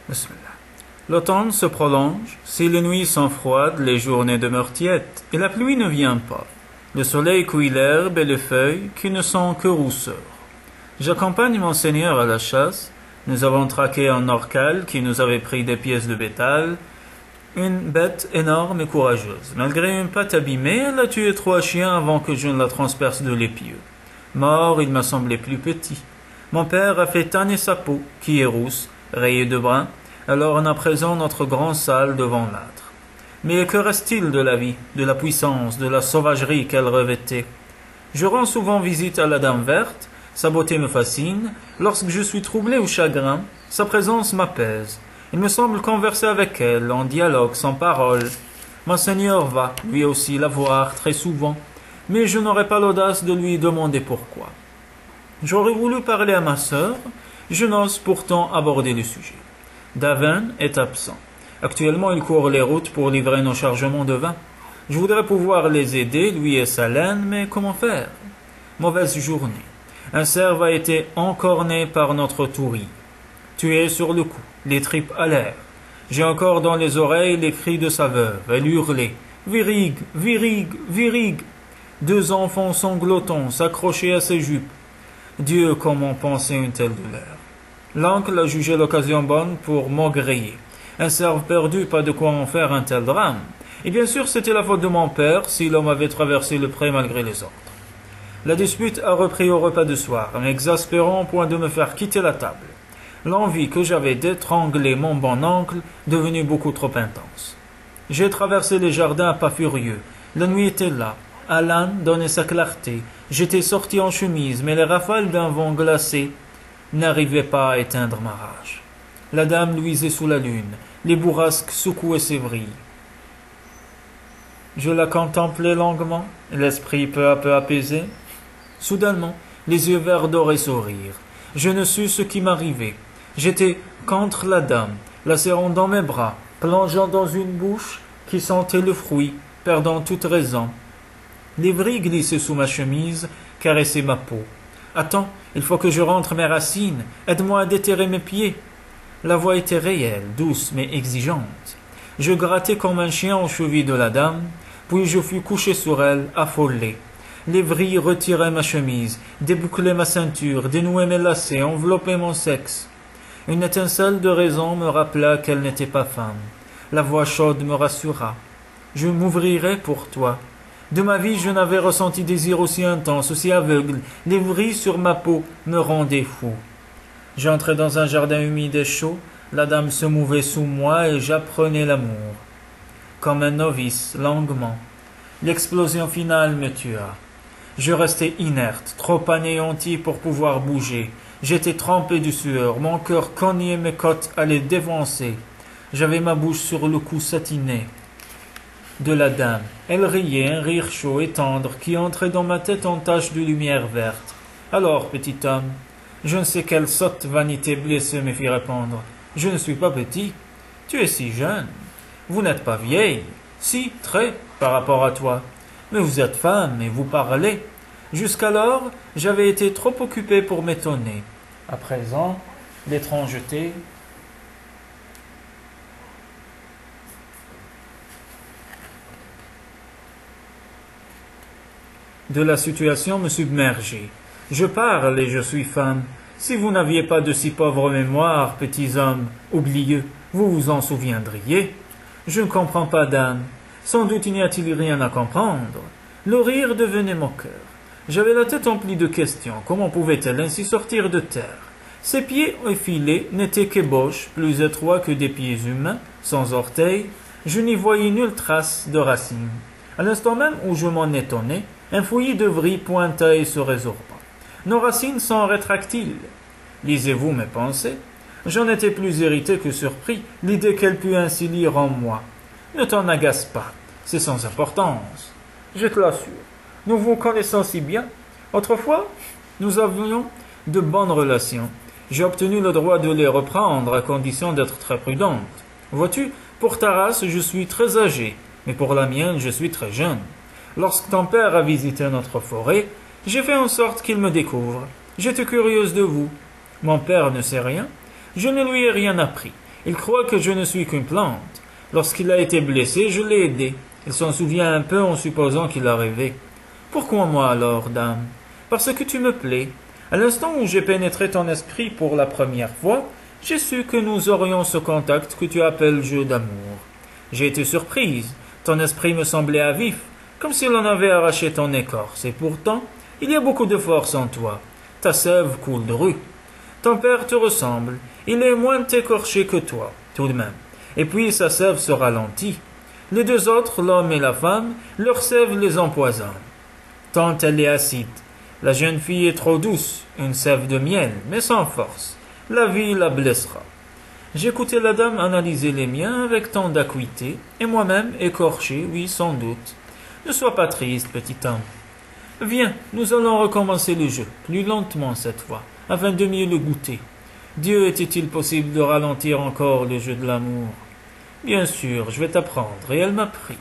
Bismillah. L'automne se prolonge, si les nuits sont froides, les journées demeurent tièdes, et la pluie ne vient pas. Le soleil cueille l'herbe et les feuilles qui ne sont que rousseur. J'accompagne mon Seigneur à la chasse. Nous avons traqué un orcal qui nous avait pris des pièces de bétail, une bête énorme et courageuse. Malgré une patte abîmée, elle a tué 3 chiens avant que je ne la transperce de l'épieu. Mort, il m'a semblé plus petit. Mon père a fait tanner sa peau, qui est rousse, rayée de brun. Alors on a présent notre grand salle devant l'âtre. Mais que reste-t-il de la vie, de la puissance, de la sauvagerie qu'elle revêtait? Je rends souvent visite à la Dame verte, sa beauté me fascine. Lorsque je suis troublé ou chagrin, sa présence m'apaise. Il me semble converser avec elle, en dialogue, sans parole. Mon Seigneur va, lui aussi, la voir très souvent, mais je n'aurai pas l'audace de lui demander pourquoi. J'aurais voulu parler à ma sœur, je n'ose pourtant aborder le sujet. Daven est absent. Actuellement, il court les routes pour livrer nos chargements de vin. Je voudrais pouvoir les aider, lui et sa laine, mais comment faire? Mauvaise journée. Un cerf a été encorné par notre tourie. Tué sur le coup, les tripes à l'air. J'ai encore dans les oreilles les cris de sa veuve. Elle hurlait « Virig, virig, virig !» 2 enfants sanglotants s'accrochaient à ses jupes. Dieu, comment penser une telle douleur? L'oncle a jugé l'occasion bonne pour maugréer. Un cerf perdu, pas de quoi en faire un tel drame. Et bien sûr, c'était la faute de mon père si l'homme avait traversé le pré malgré les ordres. La dispute a repris au repas de soir, m'exaspérant au point de me faire quitter la table. L'envie que j'avais d'étrangler mon bon oncle devenue beaucoup trop intense. J'ai traversé les jardins à pas furieux. La nuit était là. Alan donnait sa clarté. J'étais sorti en chemise, mais les rafales d'un vent glacé n'arrivaient pas à éteindre ma rage. La dame luisait sous la lune. Les bourrasques secouaient ses vrilles. Je la contemplais longuement, l'esprit peu à peu apaisé. Soudainement, les yeux verts dorés sourire. Je ne sus ce qui m'arrivait. J'étais contre la dame, la serrant dans mes bras, plongeant dans une bouche qui sentait le fruit, perdant toute raison. Les vrilles glissaient sous ma chemise, caressaient ma peau. Attends, il faut que je rentre mes racines, aide-moi à déterrer mes pieds. La voix était réelle, douce mais exigeante. Je grattais comme un chien aux chevilles de la dame, puis je fus couché sur elle, affolé. Les vrilles retiraient ma chemise, débouclaient ma ceinture, dénouaient mes lacets, enveloppaient mon sexe. Une étincelle de raison me rappela qu'elle n'était pas femme. La voix chaude me rassura. Je m'ouvrirai pour toi. De ma vie, je n'avais ressenti désir aussi intense, aussi aveugle. Les vrilles sur ma peau me rendaient fou. J'entrais dans un jardin humide et chaud. La dame se mouvait sous moi et j'apprenais l'amour. Comme un novice, longuement. L'explosion finale me tua. Je restais inerte, trop anéanti pour pouvoir bouger. J'étais trempé de sueur, mon cœur cognait mes côtes allaient défoncer. J'avais ma bouche sur le cou satiné de la dame. Elle riait, un rire chaud et tendre qui entrait dans ma tête en taches de lumière verte. Alors, petit homme, je ne sais quelle sotte vanité blessée me fit répondre. Je ne suis pas petit. Tu es si jeune. Vous n'êtes pas vieille. Si, très, par rapport à toi. Mais vous êtes femme et vous parlez. Jusqu'alors, j'avais été trop occupé pour m'étonner. À présent, l'étrangeté de la situation me submergeait. Je parle et je suis femme. Si vous n'aviez pas de si pauvre mémoire, petits hommes oublieux, vous vous en souviendriez. Je ne comprends pas, dame. Sans doute il n'y a-t-il rien à comprendre. Le rire devenait mon cœur. J'avais la tête emplie de questions. Comment pouvait-elle ainsi sortir de terre? Ses pieds effilés n'étaient qu'ébauches, plus étroits que des pieds humains, sans orteils. Je n'y voyais nulle trace de racines. À l'instant même où je m'en étonnais, un fouillis de vrilles pointa et se résorba. Nos racines sont rétractiles. Lisez-vous mes pensées? J'en étais plus irrité que surpris, l'idée qu'elle pût ainsi lire en moi. Ne t'en agace pas, c'est sans importance. Je te l'assure, nous vous connaissons si bien. Autrefois, nous avions de bonnes relations. J'ai obtenu le droit de les reprendre à condition d'être très prudente. Vois-tu, pour ta race, je suis très âgé, mais pour la mienne, je suis très jeune. Lorsque ton père a visité notre forêt, j'ai fait en sorte qu'il me découvre. J'étais curieuse de vous. Mon père ne sait rien. Je ne lui ai rien appris. Il croit que je ne suis qu'une plante. Lorsqu'il a été blessé, je l'ai aidé. Il s'en souvient un peu en supposant qu'il a rêvé. Pourquoi moi alors, dame? Parce que tu me plais. À l'instant où j'ai pénétré ton esprit pour la première fois, j'ai su que nous aurions ce contact que tu appelles jeu d'amour. J'ai été surprise. Ton esprit me semblait à vif, comme si l'on avait arraché ton écorce, et pourtant, il y a beaucoup de force en toi. Ta sève coule de rue. Ton père te ressemble. Il est moins écorché que toi, tout de même. Et puis sa sève se ralentit. Les deux autres, l'homme et la femme, leur sève les empoisonne. Tant elle est acide. La jeune fille est trop douce, une sève de miel, mais sans force. La vie la blessera. J'écoutais la dame analyser les miens avec tant d'acuité, et moi-même écorché, oui, sans doute. Ne sois pas triste, petit homme. Viens, nous allons recommencer le jeu, plus lentement cette fois, afin de mieux le goûter. Dieu, était-il possible de ralentir encore le jeu de l'amour? Bien sûr, je vais t'apprendre, et elle m'a pris.